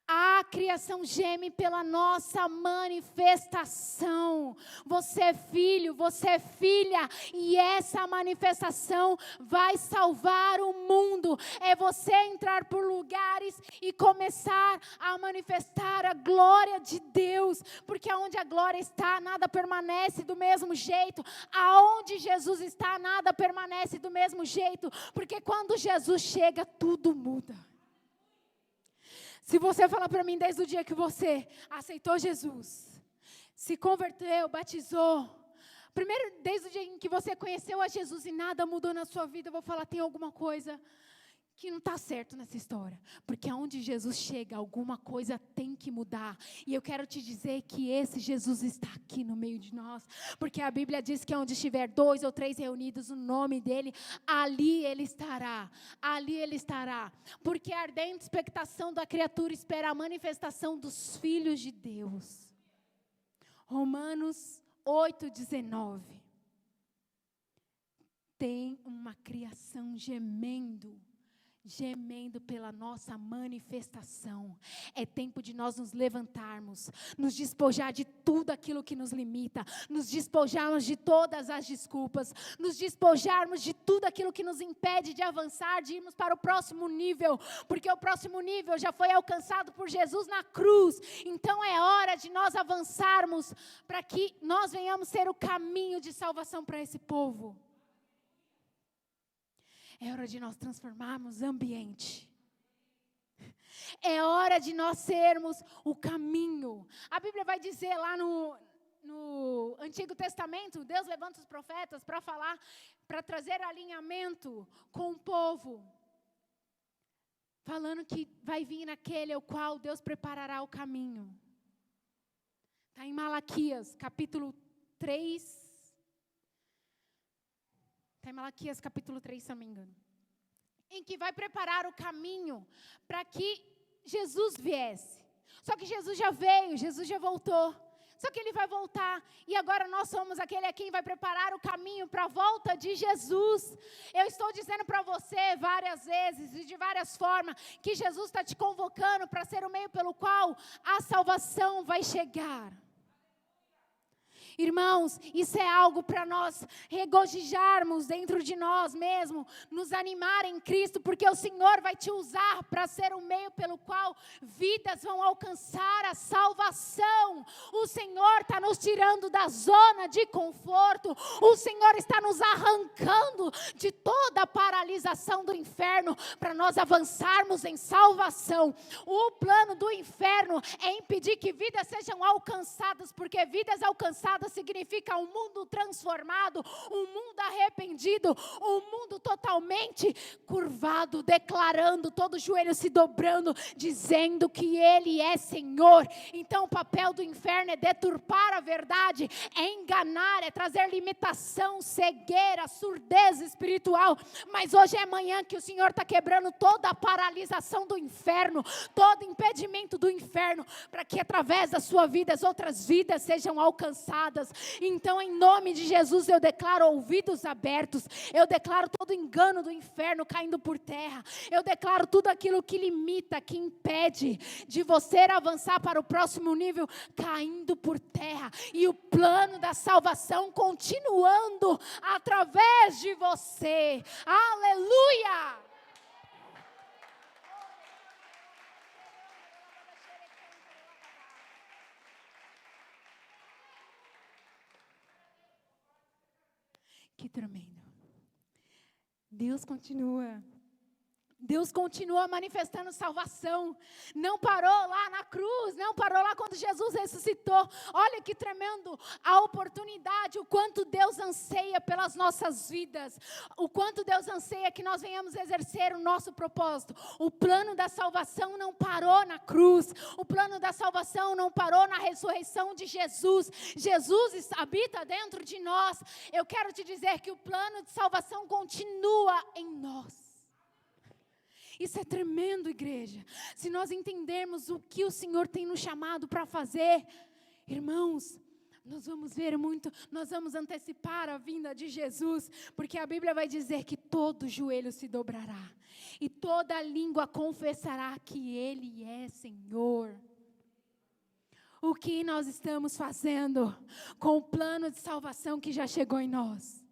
S1: A criação geme pela nossa manifestação. Você é filho, você é filha, e essa manifestação vai salvar o mundo. É você entrar por lugares e começar a manifestar a glória de Deus, porque aonde a glória está, nada permanece do mesmo jeito. Aonde Jesus está, nada permanece do mesmo jeito, porque quando Jesus chega, tudo muda. Se você falar para mim desde o dia que você aceitou Jesus, se converteu, batizou, primeiro desde o dia em que você conheceu a Jesus e nada mudou na sua vida, eu vou falar, tem alguma coisa que não está certo nessa história. Porque aonde Jesus chega, alguma coisa tem que mudar. E eu quero te dizer que esse Jesus está aqui no meio de nós. Porque a Bíblia diz que onde estiver 2 ou 3 reunidos no nome dEle, ali Ele estará. Ali Ele estará. Porque a ardente expectação da criatura espera a manifestação dos filhos de Deus. Romanos 8:19. Tem uma criação gemendo pela nossa manifestação. É tempo de nós nos levantarmos, nos despojar de tudo aquilo que nos limita, nos despojarmos de todas as desculpas, nos despojarmos de tudo aquilo que nos impede de avançar, de irmos para o próximo nível, porque o próximo nível já foi alcançado por Jesus na cruz. Então é hora de nós avançarmos para que nós venhamos ser o caminho de salvação para esse povo. É hora de nós transformarmos ambiente. É hora de nós sermos o caminho. A Bíblia vai dizer lá no Antigo Testamento, Deus levanta os profetas para falar, para trazer alinhamento com o povo. Falando que vai vir aquele ao qual Deus preparará o caminho. Está em Malaquias, capítulo 3. Está em Malaquias capítulo 3, se não me engano. Em que vai preparar o caminho para que Jesus viesse. Só que Jesus já veio, Jesus já voltou. Só que Ele vai voltar. E agora nós somos aquele a quem vai preparar o caminho para a volta de Jesus. Eu estou dizendo para você várias vezes e de várias formas que Jesus está te convocando para ser o meio pelo qual a salvação vai chegar. Irmãos, isso é algo para nós regozijarmos dentro de nós mesmos, nos animar em Cristo, porque o Senhor vai te usar para ser o meio pelo qual vidas vão alcançar a salvação. O Senhor está nos tirando da zona de conforto, o Senhor está nos arrancando de toda a paralisação do inferno, para nós avançarmos em salvação. O plano do inferno é impedir que vidas sejam alcançadas, porque vidas alcançadas significa um mundo transformado, um mundo arrependido, um mundo totalmente curvado, declarando, todo joelho se dobrando, dizendo que Ele é Senhor. Então o papel do inferno é deturpar a verdade, é enganar, é trazer limitação, cegueira, surdez espiritual. Mas hoje é manhã que o Senhor está quebrando toda a paralisação do inferno, todo impedimento do inferno, para que através da sua vida as outras vidas sejam alcançadas. Então, em nome de Jesus, eu declaro ouvidos abertos, eu declaro todo engano do inferno caindo por terra, eu declaro tudo aquilo que limita, que impede de você avançar para o próximo nível, caindo por terra, e o plano da salvação continuando através de você. Aleluia! Que tremendo. Deus continua Deus continua manifestando salvação. Não parou lá na cruz, não parou lá quando Jesus ressuscitou. Olha que tremendo a oportunidade, o quanto Deus anseia pelas nossas vidas. O quanto Deus anseia que nós venhamos exercer o nosso propósito. O plano da salvação não parou na cruz. O plano da salvação não parou na ressurreição de Jesus. Jesus habita dentro de nós. Eu quero te dizer que o plano de salvação continua em nós. Isso é tremendo, igreja. Se nós entendermos o que o Senhor tem nos chamado para fazer, irmãos, nós vamos ver muito, nós vamos antecipar a vinda de Jesus, porque a Bíblia vai dizer que todo joelho se dobrará e toda língua confessará que Ele é Senhor. O que nós estamos fazendo com o plano de salvação que já chegou em nós?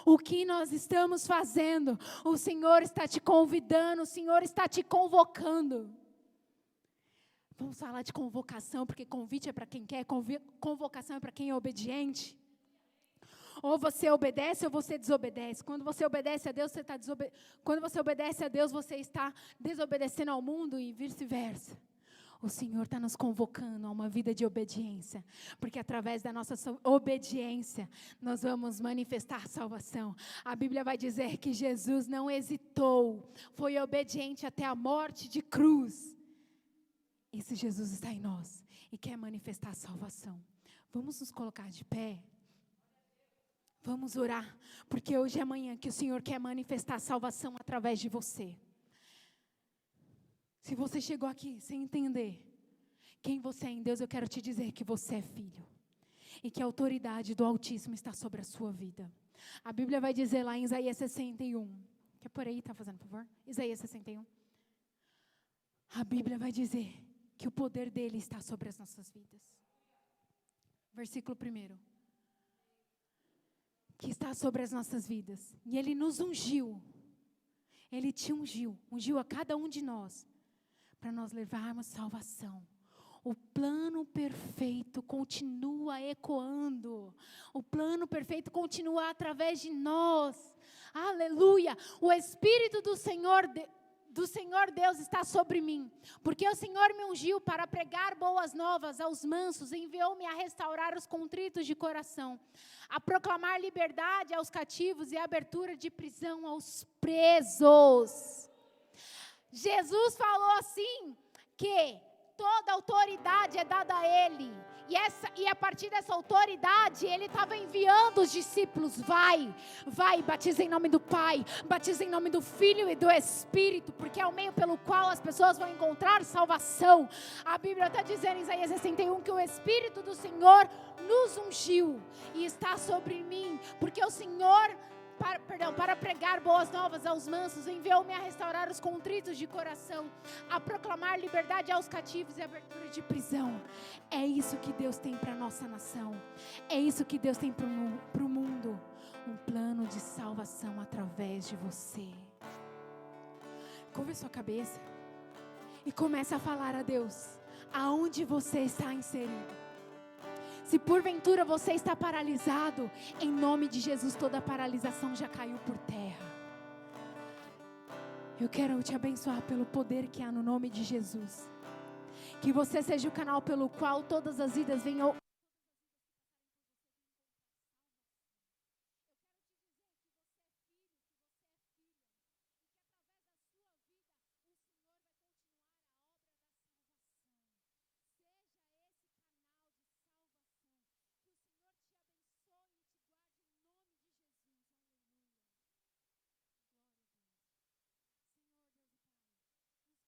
S1: O que nós estamos fazendo? O Senhor está te convidando, o Senhor está te convocando. Vamos falar de convocação, porque convite é para quem quer, convocação é para quem é obediente. Ou você obedece ou você desobedece. Quando você obedece a Deus, quando você obedece a Deus, você está desobedecendo ao mundo e vice-versa. O Senhor está nos convocando a uma vida de obediência, porque através da nossa obediência, nós vamos manifestar salvação. A Bíblia vai dizer que Jesus não hesitou, foi obediente até a morte de cruz. Esse Jesus está em nós e quer manifestar salvação. Vamos nos colocar de pé? Vamos orar, porque hoje é amanhã que o Senhor quer manifestar salvação através de você. Se você chegou aqui sem entender quem você é em Deus, eu quero te dizer que você é filho. E que a autoridade do Altíssimo está sobre a sua vida. A Bíblia vai dizer lá em Isaías 61. Quer por aí, está fazendo, por favor? Isaías 61. A Bíblia vai dizer que o poder dele está sobre as nossas vidas. Versículo 1. Que está sobre as nossas vidas. E ele nos ungiu. Ele te ungiu a cada um de nós, para nós levarmos salvação. O plano perfeito continua ecoando. O plano perfeito continua através de nós. Aleluia! O Espírito do Senhor Deus está sobre mim, porque o Senhor me ungiu para pregar boas novas aos mansos, enviou-me a restaurar os contritos de coração, a proclamar liberdade aos cativos e abertura de prisão aos presos. Jesus falou assim, que toda autoridade é dada a Ele. E a partir dessa autoridade, Ele estava enviando os discípulos. Vai, batiza em nome do Pai, batiza em nome do Filho e do Espírito, porque é o meio pelo qual as pessoas vão encontrar salvação. A Bíblia está dizendo em Isaías 61 que o Espírito do Senhor nos ungiu e está sobre mim, porque o Senhor... Para pregar boas novas aos mansos, enviou-me a restaurar os contritos de coração, a proclamar liberdade aos cativos e abertura de prisão. É isso que Deus tem para a nossa nação, é isso que Deus tem para o mundo, um plano de salvação através de você. Curva sua cabeça e comece a falar a Deus, aonde você está inserido. Se porventura você está paralisado, em nome de Jesus, toda a paralisação já caiu por terra. Eu quero te abençoar pelo poder que há no nome de Jesus. Que você seja o canal pelo qual todas as vidas venham